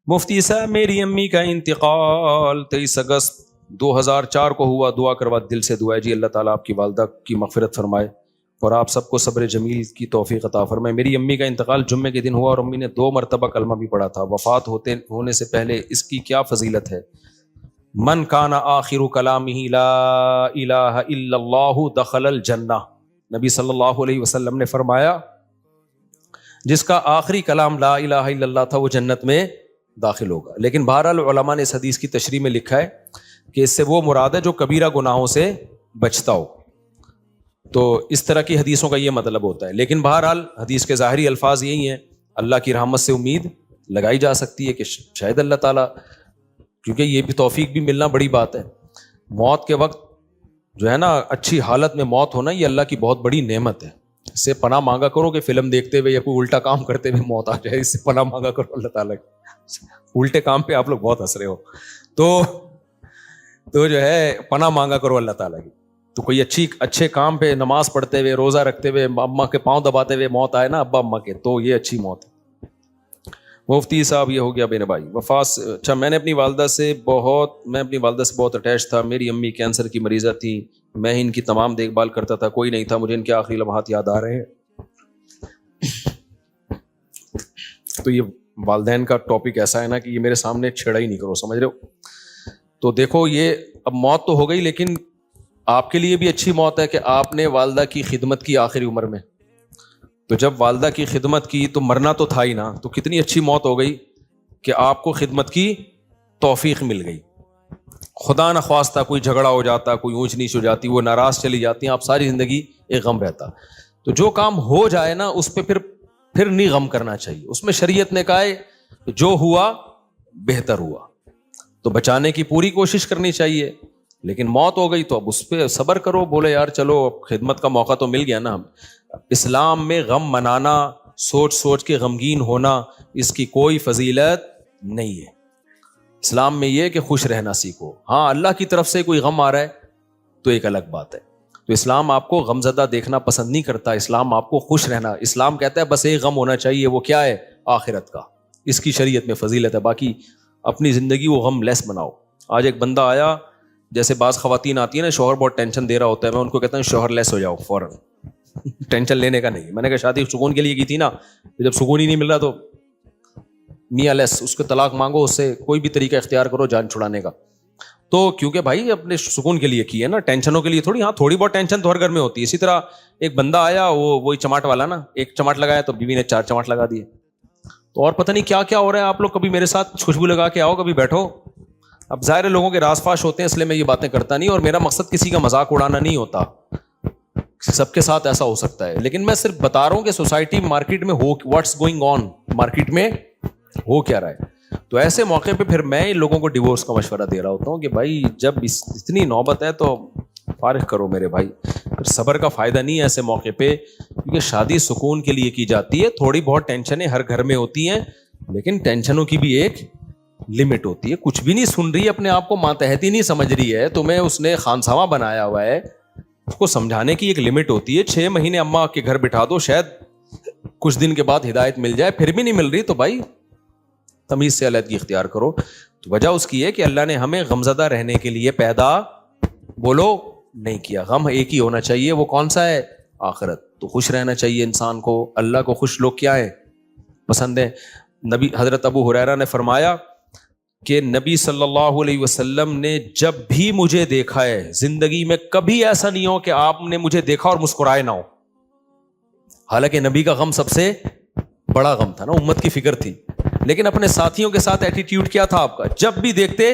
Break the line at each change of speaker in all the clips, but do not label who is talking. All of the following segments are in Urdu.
مفتی صاحب میری امی کا انتقال 23 اگست 2004 کو ہوا. دعا کروا, دل سے دعا ہے جی اللہ تعالیٰ آپ کی والدہ کی مغفرت فرمائے اور آپ سب کو صبر جمیل کی توفیق عطا فرمائے. میری امی کا انتقال جمعے کے دن ہوا اور امی نے 2 مرتبہ کلمہ بھی پڑھا تھا. وفات ہونے سے پہلے اس کی کیا فضیلت ہے؟ من کان آخر کلامہ لا الہ الا اللہ دخل الجنہ. نبی صلی اللہ علیہ وسلم نے فرمایا جس کا آخری کلام لا الہ الا اللہ تھا وہ جنت میں داخل ہوگا. لیکن بہرحال علماء نے اس حدیث کی تشریح میں لکھا ہے کہ اس سے وہ مراد ہے جو کبیرہ گناہوں سے بچتا ہو. تو اس طرح کی حدیثوں کا یہ مطلب ہوتا ہے. لیکن بہرحال حدیث کے ظاہری الفاظ یہی ہیں, اللہ کی رحمت سے امید لگائی جا سکتی ہے کہ شاید اللہ تعالیٰ, کیونکہ یہ بھی توفیق بھی ملنا بڑی بات ہے. موت کے وقت جو ہے نا اچھی حالت میں موت ہونا یہ اللہ کی بہت بڑی نعمت ہے. اس سے پناہ مانگا کرو کہ فلم دیکھتے ہوئے یا کوئی الٹا کام کرتے ہوئے موت آ جائے, اس سے پناہ مانگا کرو اللہ تعالیٰ کی. الٹے کام پہ آپ لوگ بہت ہنس رہے ہو, تو جو ہے پناہ مانگا کرو اللہ تعالیٰ کی. تو کوئی اچھے کام پہ نماز پڑھتے ہوئے روزہ رکھتے ہوئے اماں کے پاؤں دباتے ہوئے موت آئے نا ابا اماں کے, تو یہ اچھی موت ہے. مفتی صاحب یہ ہو گیا میرے بھائی وفات. اچھا میں اپنی والدہ سے بہت اٹیچ تھا. میری امی کینسر کی مریضہ تھیں, میں ان کی تمام دیکھ بھال کرتا تھا, کوئی نہیں تھا. مجھے ان کے آخری لمحات یاد آ رہے ہیں. تو یہ والدین کا ٹاپک ایسا ہے نا کہ یہ میرے سامنے چھیڑا ہی نہیں کرو, سمجھ رہے ہو. تو دیکھو یہ اب موت تو ہو گئی, لیکن آپ کے لیے بھی اچھی موت ہے کہ آپ نے والدہ کی خدمت کی آخری عمر میں. تو جب والدہ کی خدمت کی تو مرنا تو تھا ہی نا, تو کتنی اچھی موت ہو گئی کہ آپ کو خدمت کی توفیق مل گئی. خدا نہ خواستہ کوئی جھگڑا ہو جاتا, کوئی اونچ نیچ ہو جاتی, وہ ناراض چلی جاتی ہیں, آپ ساری زندگی ایک غم رہتا. تو جو کام ہو جائے نا اس پہ پھر نہیں غم کرنا چاہیے. اس میں شریعت نے کہا ہے جو ہوا بہتر ہوا, تو بچانے کی پوری کوشش کرنی چاہیے. لیکن موت ہو گئی تو اب اس پہ صبر کرو, بولے یار چلو خدمت کا موقع تو مل گیا نا. اسلام میں غم منانا, سوچ کے غمگین ہونا, اس کی کوئی فضیلت نہیں ہے. اسلام میں یہ کہ خوش رہنا سیکھو. ہاں اللہ کی طرف سے کوئی غم آ رہا ہے تو ایک الگ بات ہے. تو اسلام آپ کو غمزدہ دیکھنا پسند نہیں کرتا, اسلام آپ کو خوش رہنا. اسلام کہتا ہے بس ایک غم ہونا چاہیے, وہ کیا ہے؟ آخرت کا. اس کی شریعت میں فضیلت ہے, باقی اپنی زندگی وہ غم لیس بناؤ. آج ایک بندہ آیا, جیسے بعض خواتین آتی ہیں نا شوہر بہت ٹینشن دے رہا ہوتا ہے, میں ان کو کہتا ہوں شوہر لیس ہو جاؤ فوراً. ٹینشن لینے کا نہیں. میں نے کہا شادی سکون کے لیے کی تھی نا, جب سکون ہی نہیں مل رہا تو میاں لیس, اس کو طلاق مانگو, اس سے کوئی بھی طریقہ اختیار کرو جان چھڑانے کا. تو کیونکہ بھائی اپنے سکون کے لیے کی ہے نا, ٹینشنوں کے لیے تھوڑی. ہاں تھوڑی بہت ٹینشن تو ہر گھر میں ہوتی ہے. اسی طرح ایک بندہ آیا, وہی چماٹ والا نا, ایک چماٹ لگایا تو بیوی نے 4 چماٹ لگا دیے. تو اور پتہ نہیں کیا کیا ہو رہا ہے. آپ لوگ کبھی میرے ساتھ خوشبو لگا کے آؤ, کبھی بیٹھو. اب ظاہر لوگوں کے راز فاش ہوتے ہیں, اس لیے میں یہ باتیں کرتا نہیں, اور میرا مقصد کسی کا مذاق اڑانا نہیں ہوتا. سب کے ساتھ ایسا ہو سکتا ہے, لیکن میں صرف بتا رہا ہوں کہ سوسائٹی مارکیٹ میں ہو واٹس گوئنگ آن, مارکیٹ میں ہو کیا رہا ہے. تو ایسے موقع پہ پھر میں لوگوں کو ڈیورس کا مشورہ دے رہا ہوتا ہوں کہ بھائی جب اتنی نوبت ہے تو فارغ کرو میرے بھائی. پھر صبر کا فائدہ نہیں ہے ایسے موقع پہ, کیونکہ شادی سکون کے لیے کی جاتی ہے. تھوڑی بہت ٹینشنیں ہر گھر میں ہوتی ہیں, لیکن ٹینشنوں کی بھی ایک لمٹ ہوتی ہے. کچھ بھی نہیں سن رہی, اپنے آپ کو ماتحتی نہیں سمجھ رہی ہے, تمہیں اس نے خانسامہ بنایا ہوا ہے. اس کو سمجھانے کی ایک لمٹ ہوتی ہے. 6 مہینے اماں کے گھر بٹھا دو, شاید کچھ دن کے بعد ہدایت مل جائے. پھر بھی نہیں مل رہی تو بھائی تمیز سے علیحدگی اختیار کرو. تو وجہ اس کی ہے کہ اللہ نے ہمیں غمزدہ رہنے کے لیے پیدا بولو نہیں کیا. غم ایک ہی ہونا چاہیے, وہ کون سا ہے؟ آخرت. تو خوش رہنا چاہیے انسان کو. اللہ کو خوش لوگ کیا ہے؟ پسند ہے. نبی حضرت ابو ہریرہ نے فرمایا کہ نبی صلی اللہ علیہ وسلم نے جب بھی مجھے دیکھا ہے زندگی میں, کبھی ایسا نہیں ہو کہ آپ نے مجھے دیکھا اور مسکرائے نہ ہو. حالانکہ نبی کا غم سب سے بڑا غم تھا نا, امت کی فکر تھی. لیکن اپنے ساتھیوں کے ساتھ ایٹیٹیوڈ کیا تھا آپ کا؟ جب بھی دیکھتے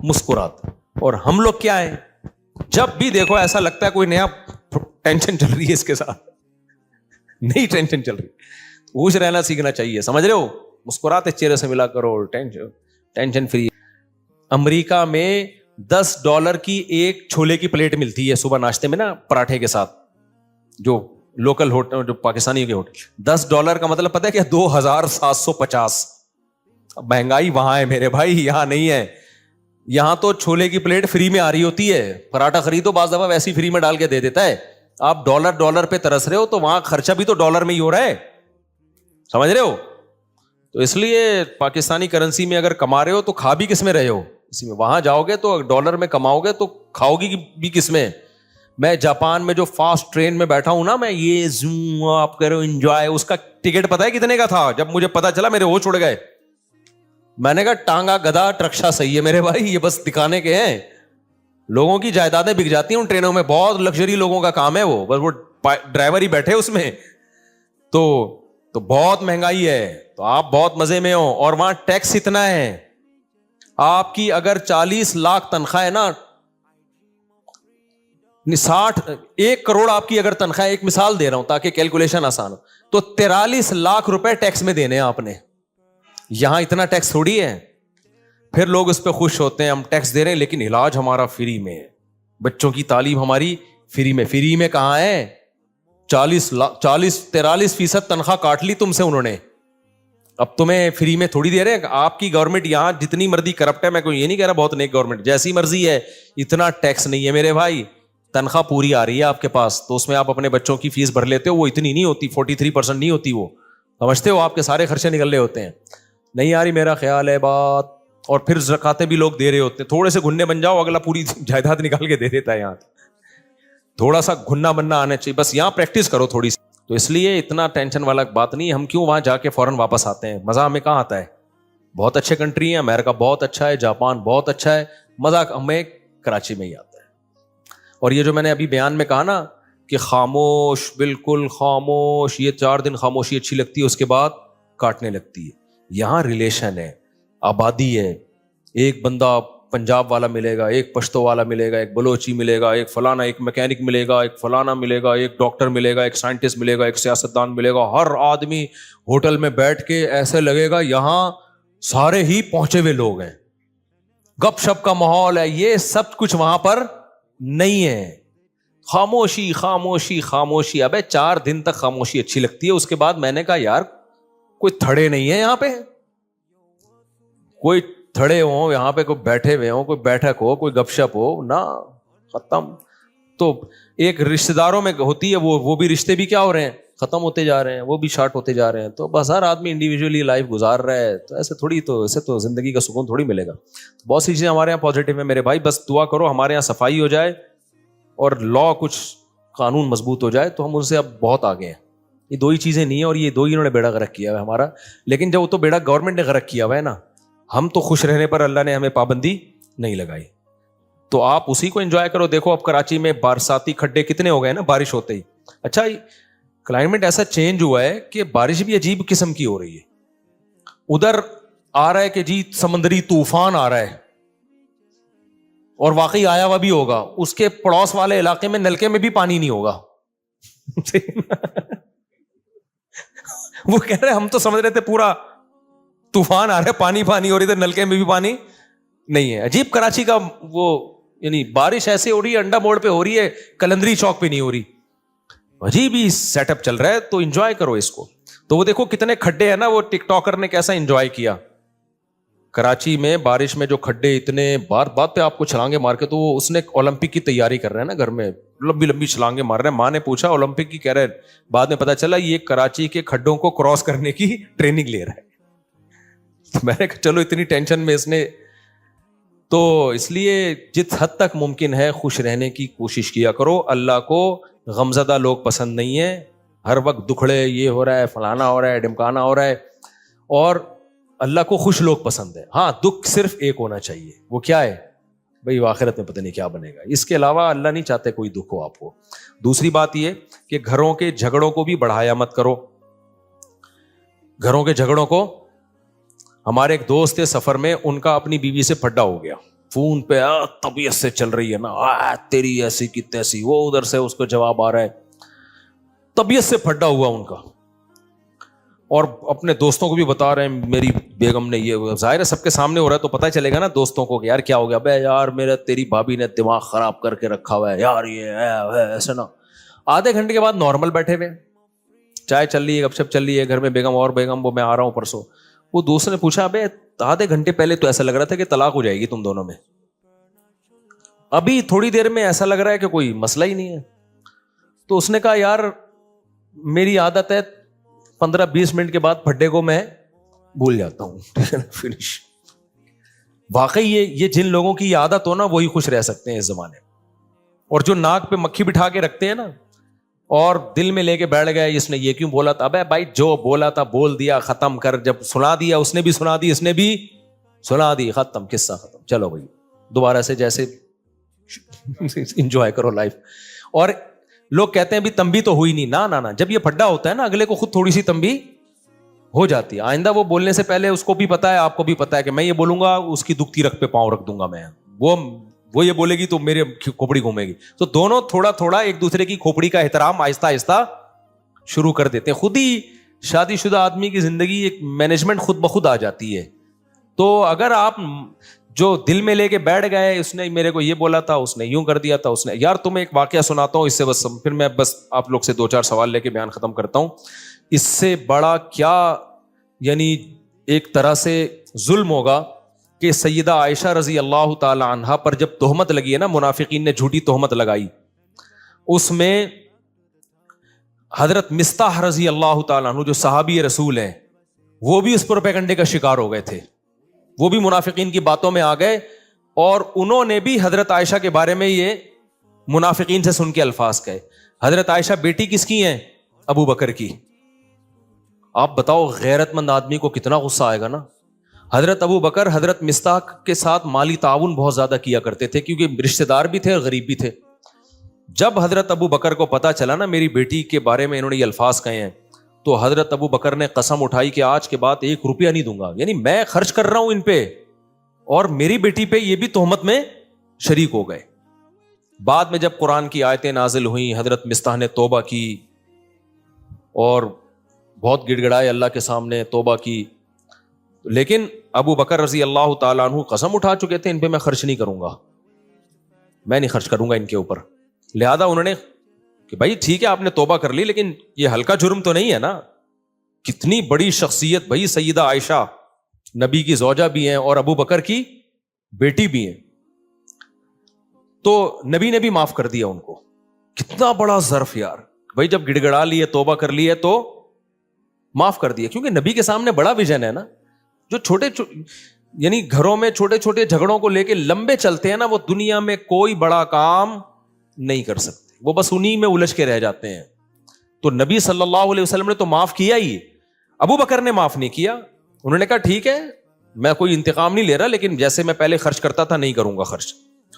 مسکراتے. اور ہم لوگ کیا ہیں, جب بھی دیکھو ایسا لگتا ہے کوئی نیا ٹینشن چل رہی ہے اس کے ساتھ, نئی ٹینشن چل رہی. خوش رہنا سیکھنا چاہیے, سمجھ رہے ہو. مسکراتے چہرے سے ملا کرو, ٹینشن فری. امریکہ میں $10 کی ایک چھولے کی پلیٹ ملتی ہے صبح ناشتے میں نا, پراٹھے کے ساتھ. جو لوکل ہوٹل, جو پاکستانی کے ہوٹل, $10 کا مطلب پتہ ہے کیا؟ 2750. مہنگائی وہاں ہے میرے بھائی, یہاں نہیں ہے. یہاں تو چھولے کی پلیٹ فری میں آ رہی ہوتی ہے. پراٹھا خریدو بعض دفعہ ویسی فری میں ڈال کے دے دیتا ہے. آپ ڈالر پہ ترس رہے ہو, تو وہاں خرچہ بھی تو ڈالر میں ہی ہو رہا ہے, سمجھ رہے ہو. تو اس لیے پاکستانی کرنسی میں اگر کما رہے ہو تو کھا بھی کس میں رہے ہو اسی میں. وہاں جاؤ گے تو ڈالر میں کماؤ گے تو کھاؤ گی بھی کس میں. میں جاپان میں جو فاسٹ ٹرین میں بیٹھا ہوں نا, میں یہ زوم آپ کرو انجوائے, اس کا ٹکٹ پتا ہے کتنے کا تھا؟ جب مجھے پتا چلا میرے ہوش اڑ گئے. میں نے کہا ٹانگا گدھا ٹرکشا صحیح ہے میرے بھائی, یہ بس دکھانے کے ہیں. لوگوں کی جائیدادیں بک جاتی ہیں ان ٹرینوں میں, بہت لگژری لوگوں کا کام ہے وہ, بس وہ ڈرائیور ہی بیٹھے اس میں. تو بہت مہنگائی ہے, تو آپ بہت مزے میں ہو. اور وہاں ٹیکس اتنا ہے, آپ کی اگر 40 لاکھ تنخواہ ہے نا, 1 کروڑ آپ کی اگر تنخواہ, ایک مثال دے رہا ہوں تاکہ کیلکولیشن آسان ہو, تو 43 لاکھ روپے ٹیکس میں دینے ہیں آپ نے. یہاں اتنا ٹیکس تھوڑی ہے. پھر لوگ اس پہ خوش ہوتے ہیں, ہم ٹیکس دے رہے ہیں لیکن علاج ہمارا فری میں ہے, بچوں کی تعلیم ہماری فری میں. فری میں کہاں ہے؟ 43% تنخواہ کاٹ لی تم سے انہوں نے, اب تمہیں فری میں تھوڑی دے رہے ہیں. آپ کی گورنمنٹ یہاں جتنی مرضی کرپٹ ہے, میں کوئی یہ نہیں کہہ رہا بہت نیک گورنمنٹ, جیسی مرضی ہے, اتنا ٹیکس نہیں ہے میرے بھائی. تنخواہ پوری آ رہی ہے آپ کے پاس, تو اس میں آپ اپنے بچوں کی فیس بھر لیتے ہو, وہ اتنی نہیں ہوتی, 43% نہیں ہوتی, وہ سمجھتے ہو آپ کے سارے خرچے نکل رہے ہوتے ہیں. نہیں آ رہی میرا خیال ہے بات. اور پھر زکاتیں بھی لوگ دے رہے ہوتے ہیں, تھوڑے سے گھننے بن جاؤ, اگلا پوری جائیداد نکال کے دے دیتا ہے. یہاں تھوڑا سا گھننا بننا آنا چاہیے, بس یہاں پریکٹس کرو تھوڑی سی. تو اس لیے اتنا ٹینشن والا بات نہیں. ہم کیوں وہاں جا کے فوراً واپس آتے ہیں؟ مزہ ہمیں کہاں آتا ہے؟ بہت اچھے کنٹری ہیں, امریکہ بہت اچھا ہے, جاپان بہت اچھا ہے, مزہ ہمیں کراچی میں ہی آتا ہے. اور یہ جو میں نے ابھی بیان میں کہا نا کہ خاموش, بالکل خاموش, یہ 4 دن خاموشی اچھی لگتی ہے, اس کے بعد کاٹنے لگتی ہے. یہاں ریلیشن ہے, آبادی ہے, ایک بندہ پنجاب والا ملے گا, ایک پشتو والا ملے گا, ایک بلوچی ملے گا, ایک فلانا, ایک میکینک ملے گا, ایک فلانا ملے گا, ایک ڈاکٹر ملے گا, ایک سائنٹسٹ ملے گا, ایک سیاستدان ملے گا. ہر آدمی ہوٹل میں بیٹھ کے ایسے لگے گا یہاں سارے ہی پہنچے ہوئے لوگ ہیں, گپ شپ کا ماحول ہے. یہ سب کچھ وہاں پر نہیں ہے. خاموشی خاموشی خاموشی. ابے 4 دن تک خاموشی اچھی لگتی ہے, اس کے بعد میں نے کہا یار کوئی تھڑے نہیں ہے یہاں پہ, کوئی تھڑے ہوں یہاں پہ, کوئی بیٹھے ہوئے ہوں, کوئی بیٹھک ہو, کوئی گپ شپ ہو نا, ختم. تو ایک رشتہ داروں میں ہوتی ہے وہ بھی رشتے بھی کیا ہو رہے ہیں, ختم ہوتے جا رہے ہیں, وہ بھی شارٹ ہوتے جا رہے ہیں. تو بس ہر آدمی انڈیویجولی لائف گزار رہا ہے, تو ایسے تھوڑی, تو ایسے تو زندگی کا سکون تھوڑی ملے گا. بہت سی چیزیں ہمارے یہاں پازیٹیو ہیں میرے بھائی, بس دعا کرو ہمارے یہاں صفائی ہو جائے اور لا کچھ قانون مضبوط ہو جائے, تو ہم ان سے اب بہت آگے ہیں. یہ 2 ہی چیزیں نہیں ہیں, اور یہ 2 ہی انہوں نے بیڑا غرق کیا ہوا ہے ہمارا. لیکن جب وہ تو بیڑا گورنمنٹ نے غرق کیا ہوا ہے نا, ہم تو خوش رہنے پر اللہ نے ہمیں پابندی نہیں لگائی. تو آپ اسی کو انجوائے کرو. دیکھو اب کراچی میں برساتی کھڈے کتنے ہو گئے نا بارش ہوتے ہی. اچھا کلائمیٹ ایسا چینج ہوا ہے کہ بارش بھی عجیب قسم کی ہو رہی ہے. ادھر آ رہا ہے کہ جی سمندری طوفان آ رہا ہے, اور واقعی آیا ہوا بھی ہوگا, اس کے پڑوس والے علاقے میں نلکے میں بھی پانی نہیں ہوگا. وہ کہہ رہے ہم تو سمجھ رہے تھے پورا طوفان آ رہا ہے, پانی پانی, اور ادھر نلکے میں بھی پانی نہیں ہے. عجیب کراچی کا وہ, یعنی بارش ایسے ہو رہی ہے, انڈا موڑ پہ ہو رہی ہے, کلندری چوک پہ نہیں ہو رہی. عجیب ہی سیٹ اپ چل رہا ہے. تو انجوائے کرو اس کو. تو وہ دیکھو کتنے کھڈے ہیں نا, وہ ٹک ٹاکر نے کیسا انجوائے کیا کراچی میں بارش میں, جو کھڈے اتنے بات پہ آپ کو چھلانگے مار کے. تو وہ اس نے اولمپک کی تیاری کر رہے ہیں نا گھر میں, لمبی لمبی چھلانگے مار رہے ہیں. ماں نے پوچھا اولمپک کی, کہہ رہے بعد میں پتا چلا یہ کراچی کے کھڈوں کو کراس کرنے کی ٹریننگ لے رہا ہے. میں نے کہا چلو اتنی ٹینشن میں اس نے. تو اس لیے جس حد تک ممکن ہے خوش رہنے کی کوشش کیا کرو. اللہ کو غمزدہ لوگ پسند نہیں ہے, ہر وقت دکھڑے, یہ ہو رہا ہے, فلانا ہو رہا ہے, ڈمکانا ہو رہا ہے. اور اللہ کو خوش لوگ پسند ہے. ہاں دکھ صرف ایک ہونا چاہیے, وہ کیا ہے بھئی, آخرت میں پتہ نہیں کیا بنے گا. اس کے علاوہ اللہ نہیں چاہتے کوئی دکھ ہو آپ کو. دوسری بات یہ کہ گھروں کے جھگڑوں کو بھی بڑھایا مت کرو. گھروں کے جھگڑوں کو, ہمارے ایک دوست تھے سفر میں, ان کا اپنی بیوی سے پھڈا ہو گیا فون پہ, طبیعت سے چل رہی ہے نا, تیری ایسی کی تیسی. وہ ادھر سے اس کو جواب آ رہا ہے, طبیعت سے پھڈا ہوا ان کا. اور اپنے دوستوں کو بھی بتا رہے ہیں میری بیگم نے یہ. ظاہر ہے سب کے سامنے ہو رہا ہے تو پتہ چلے گا نا دوستوں کو کہ یار کیا ہو گیا. بے یار میرا تیری بھابھی نے دماغ خراب کر کے رکھا ہوا ہے یار, یہ ہے ایسے نا. آدھے گھنٹے کے بعد نارمل بیٹھے ہوئے, چائے چل رہی ہے, گپ شپ چل رہی ہے گھر میں, بیگم اور بیگم, وہ میں آ رہا ہوں پرسوں. وہ دوست نے پوچھا ابے آدھے گھنٹے پہلے تو ایسا لگ رہا تھا کہ طلاق ہو جائے گی تم دونوں میں, ابھی تھوڑی دیر میں ایسا لگ رہا ہے کہ کوئی مسئلہ ہی نہیں ہے. تو اس نے کہا یار میری عادت ہے 15-20 منٹ کے بعد پھڈے کو میں بھول جاتا ہوں, ٹھیک ہے نا, فنش. واقعی یہ جن لوگوں کی عادت ہو نا وہی خوش رہ سکتے ہیں اس زمانے میں. اور جو ناک پہ مکھی بٹھا کے رکھتے ہیں نا اور دل میں لے کے بیٹھ گئے اس نے یہ کیوں بولا تھا, ابے بھائی جو بولا تھا بول دیا, ختم کر. جب سنا دیا اس نے بھی سنا دی, اس نے بھی سنا دی, ختم, قصہ ختم. چلو بھائی دوبارہ سے جیسے انجوائے کرو لائف. اور لوگ کہتے ہیں بھی تنبیہ تو ہوئی نہیں, نہ جب یہ پھڈا ہوتا ہے نا اگلے کو خود تھوڑی سی تنبیہ ہو جاتی ہے. آئندہ وہ بولنے سے پہلے اس کو بھی پتا ہے, آپ کو بھی پتا ہے کہ میں یہ بولوں گا اس کی دکھتی رکھ پہ پاؤں رکھ دوں گا میں, وہ یہ بولے گی تو میرے کھوپڑی گھومے گی. تو دونوں تھوڑا تھوڑا ایک دوسرے کی کھوپڑی کا احترام آہستہ آہستہ شروع کر دیتے ہیں. خود ہی شادی شدہ آدمی کی زندگی ایک مینجمنٹ خود بخود آ جاتی ہے. تو اگر آپ جو دل میں لے کے بیٹھ گئے, اس نے میرے کو یہ بولا تھا, اس نے یوں کر دیا تھا, اس نے, یار تمہیں ایک واقعہ سناتا ہوں اس سے بس پھر میں بس آپ لوگ سے 2-4 سوال لے کے بیان ختم کرتا ہوں. اس سے بڑا کیا یعنی ایک طرح سے ظلم ہوگا کہ سیدہ عائشہ رضی اللہ تعالی عنہا پر جب تہمت لگی ہے نا, منافقین نے جھوٹی تہمت لگائی, اس میں حضرت مصطح رضی اللہ تعالی عنہ جو صحابی رسول ہیں وہ بھی اس پروپیگنڈے کا شکار ہو گئے تھے. وہ بھی منافقین کی باتوں میں آ گئے اور انہوں نے بھی حضرت عائشہ کے بارے میں یہ منافقین سے سن کے الفاظ کہے. حضرت عائشہ بیٹی کس کی ہیں؟ ابو بکر کی. آپ بتاؤ غیرت مند آدمی کو کتنا غصہ آئے گا نا. حضرت ابو بکر حضرت مصطح کے ساتھ مالی تعاون بہت زیادہ کیا کرتے تھے کیونکہ رشتہ دار بھی تھے اور غریب بھی تھے. جب حضرت ابو بکر کو پتا چلا نا میری بیٹی کے بارے میں انہوں نے یہ الفاظ کہے ہیں, تو حضرت ابو بکر نے قسم اٹھائی کہ آج کے بعد 1 روپیہ نہیں دوں گا. یعنی میں خرچ کر رہا ہوں ان پہ اور میری بیٹی پہ یہ بھی تہمت میں شریک ہو گئے. بعد میں جب قرآن کی آیتیں نازل ہوئیں, حضرت مصطح نے توبہ کی اور بہت گڑ گڑائے اللہ کے سامنے, توبہ کی. لیکن ابو بکر رضی اللہ تعالیٰ عنہ قسم اٹھا چکے تھے ان پہ میں خرچ نہیں کروں گا, میں نہیں خرچ کروں گا ان کے اوپر. لہذا انہوں نے کہ بھائی ٹھیک ہے آپ نے توبہ کر لی لیکن یہ ہلکا جرم تو نہیں ہے نا. کتنی بڑی شخصیت بھائی, سیدہ عائشہ نبی کی زوجہ بھی ہیں اور ابو بکر کی بیٹی بھی ہیں. تو نبی نے بھی معاف کر دیا ان کو. کتنا بڑا ظرف یار بھائی, جب گڑ گڑا لیے توبہ کر لی ہے تو معاف کر دیا. کیونکہ نبی کے سامنے بڑا ویژن ہے نا. جو چھوٹے یعنی گھروں میں چھوٹے چھوٹے جھگڑوں کو لے کے لمبے چلتے ہیں نا, وہ دنیا میں کوئی بڑا کام نہیں کر سکتے, وہ بس انہی میں الجھ کے رہ جاتے ہیں. تو نبی صلی اللہ علیہ وسلم نے تو معاف کیا ہی, ابو بکر نے معاف نہیں کیا. انہوں نے کہا ٹھیک ہے میں کوئی انتقام نہیں لے رہا لیکن جیسے میں پہلے خرچ کرتا تھا نہیں کروں گا خرچ.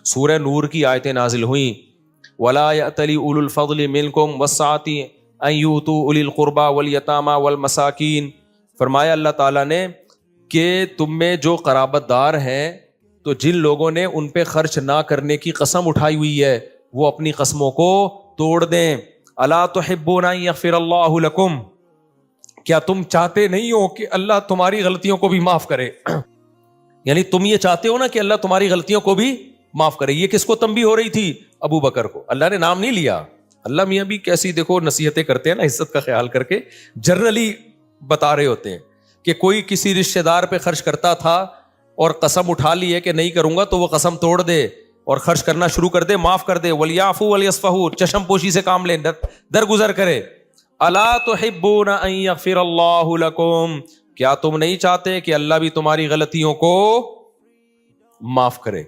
سورہ نور کی آیتیں نازل ہوئیں, وَلَا يَأْتَلِ أُولُو الْفَضْلِ مِنْكُمْ وَالسَّعَةِ أَنْ يُؤْتُوا أُولِي الْقُرْبَى وَالْيَتَامَى وَالْمَسَاكِينَ. فرمایا اللہ تعالیٰ نے کہ تم میں جو قرابت دار ہیں تو جن لوگوں نے ان پہ خرچ نہ کرنے کی قسم اٹھائی ہوئی ہے وہ اپنی قسموں کو توڑ دیں. الا تحبون ان یغفر اللہ لکم, کیا تم چاہتے نہیں ہو کہ اللہ تمہاری غلطیوں کو بھی معاف کرے. یعنی تم یہ چاہتے ہو نا کہ اللہ تمہاری غلطیوں کو بھی معاف کرے. یہ کس کو تنبیہ ہو رہی تھی؟ ابو بکر کو. اللہ نے نام نہیں لیا. اللہ میاں بھی کیسی دیکھو نصیحتیں کرتے ہیں نا, عزت کا خیال کر کے جنرلی بتا رہے ہوتے ہیں کہ کوئی کسی رشتہ دار پہ خرچ کرتا تھا اور قسم اٹھا لی ہے کہ نہیں کروں گا, تو وہ قسم توڑ دے اور خرچ کرنا شروع کر دے, معاف کر دے. وَلْيَعْفُوا وَلْيَصْفَحُوا, چشم پوشی سے کام لیں, درگزر کرے. الا تحبون ان یغفر اللہ لکم, کیا تم نہیں چاہتے کہ اللہ بھی تمہاری غلطیوں کو معاف کرے.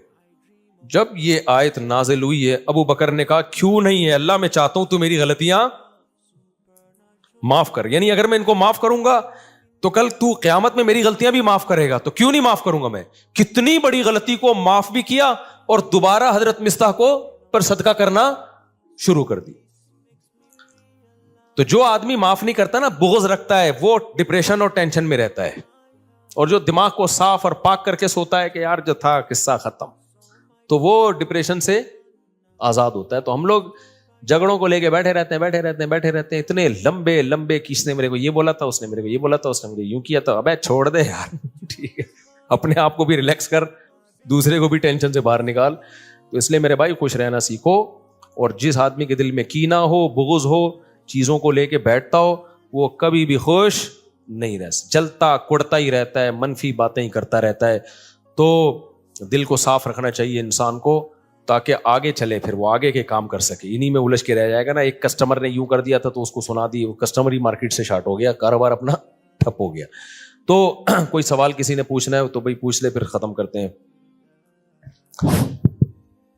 جب یہ آیت نازل ہوئی ہے ابو بکر نے کہا کیوں نہیں ہے اللہ, میں چاہتا ہوں تو میری غلطیاں معاف کر. یعنی اگر میں ان کو معاف کروں گا تو کل تو قیامت میں میری غلطیاں بھی معاف کرے گا, تو کیوں نہیں معاف کروں گا میں. کتنی بڑی غلطی کو معاف بھی کیا اور دوبارہ حضرت مصطح کو پر صدقہ کرنا شروع کر دی. تو جو آدمی معاف نہیں کرتا نا, بغض رکھتا ہے, وہ ڈپریشن اور ٹینشن میں رہتا ہے. اور جو دماغ کو صاف اور پاک کر کے سوتا ہے کہ یار جو تھا قصہ ختم, تو وہ ڈپریشن سے آزاد ہوتا ہے. تو ہم لوگ جھگڑوں کو لے کے بیٹھے رہتے ہیں اتنے لمبے لمبے کہ اس نے میرے کو یہ بولا تھا, اس نے میرے کو یہ بولا تھا, اس نے مجھے یوں کیا تھا. ابے چھوڑ دے یار, ٹھیک ہے اپنے آپ کو بھی ریلیکس کر, دوسرے کو بھی ٹینشن سے باہر نکال. تو اس لیے میرے بھائی خوش رہنا سیکھو, اور جس آدمی کے دل میں کینہ ہو, بغض ہو, چیزوں کو لے کے بیٹھتا ہو, وہ کبھی بھی خوش نہیں رہ سکتا, جلتا کڑتا ہی رہتا ہے, منفی باتیں ہی کرتا رہتا ہے. تو دل کو صاف رکھنا چاہیے انسان کو تاکہ آگے چلے, پھر وہ آگے کے کام کر سکے. انہی میں الجھ کے رہ جائے گا نا. ایک کسٹمر نے یوں کر دیا تھا تو اس کو سنا دی, وہ کسٹمر ہی مارکیٹ سے شارٹ ہو گیا, کاروبار اپنا ٹھپ ہو گیا. تو کوئی سوال کسی نے پوچھنا ہے تو بھائی پوچھ لے, پھر ختم کرتے ہیں.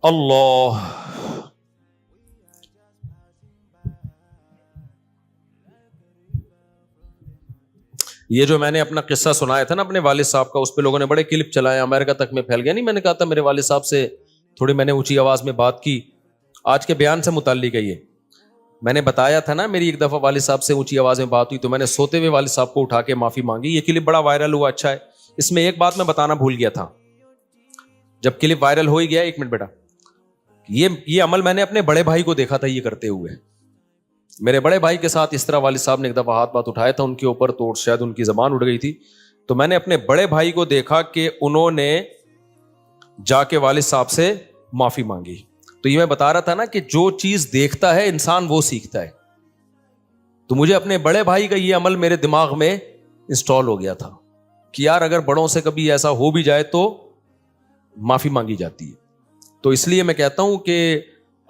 اللہ, یہ جو میں نے اپنا قصہ سنایا تھا نا اپنے والد صاحب کا, اس پہ لوگوں نے بڑے کلپ چلائے, امریکہ تک میں پھیل گیا. نہیں, میں نے کہا تھا میرے والد صاحب سے تھوڑی میں نے اونچی آواز میں بات کی, آج کے بیان سے متعلق ہے یہ. میں نے بتایا تھا نا میری ایک دفعہ والد صاحب سے اونچی آواز میں بات ہوئی, تو میں نے سوتے ہوئے والد صاحب کو اٹھا کے معافی مانگی. یہ کلپ بڑا وائرل ہوا, اچھا ہے. اس میں ایک بات میں بتانا بھول گیا تھا, جب کلپ وائرل ہو ہی گیا, ایک منٹ بیٹا, یہ عمل میں نے اپنے بڑے بھائی کو دیکھا تھا یہ کرتے ہوئے. میرے بڑے بھائی کے ساتھ اس طرح والد صاحب نے ایک دفعہ ہاتھ بات اٹھایا تھا ان کے اوپر, تو شاید ان کی زبان اڑ گئی تھی. تو میں نے اپنے بڑے بھائی کو دیکھا کہ انہوں نے جا کے والد صاحب سے معافی مانگی. تو یہ میں بتا رہا تھا نا کہ جو چیز دیکھتا ہے انسان وہ سیکھتا ہے. تو مجھے اپنے بڑے بھائی کا یہ عمل میرے دماغ میں انسٹال ہو گیا تھا کہ یار اگر بڑوں سے کبھی ایسا ہو بھی جائے تو معافی مانگی جاتی ہے. تو اس لیے میں کہتا ہوں کہ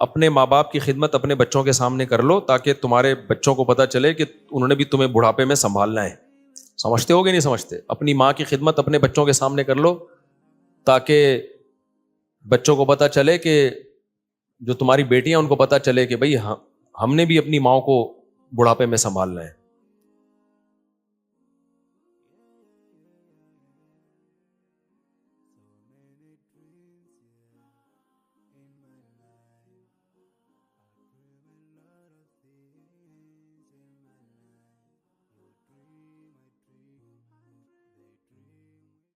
اپنے ماں باپ کی خدمت اپنے بچوں کے سامنے کر لو, تاکہ تمہارے بچوں کو پتا چلے کہ انہوں نے بھی تمہیں بڑھاپے میں سنبھالنا ہے. سمجھتے ہو گے نہیں سمجھتے؟ اپنی ماں کی خدمت اپنے بچوں کے سامنے کر لو, تاکہ بچوں کو پتا چلے کہ جو تمہاری بیٹیاں ان کو پتا چلے کہ بھائی ہم نے بھی اپنی ماں کو بڑھاپے میں سنبھالنا ہے.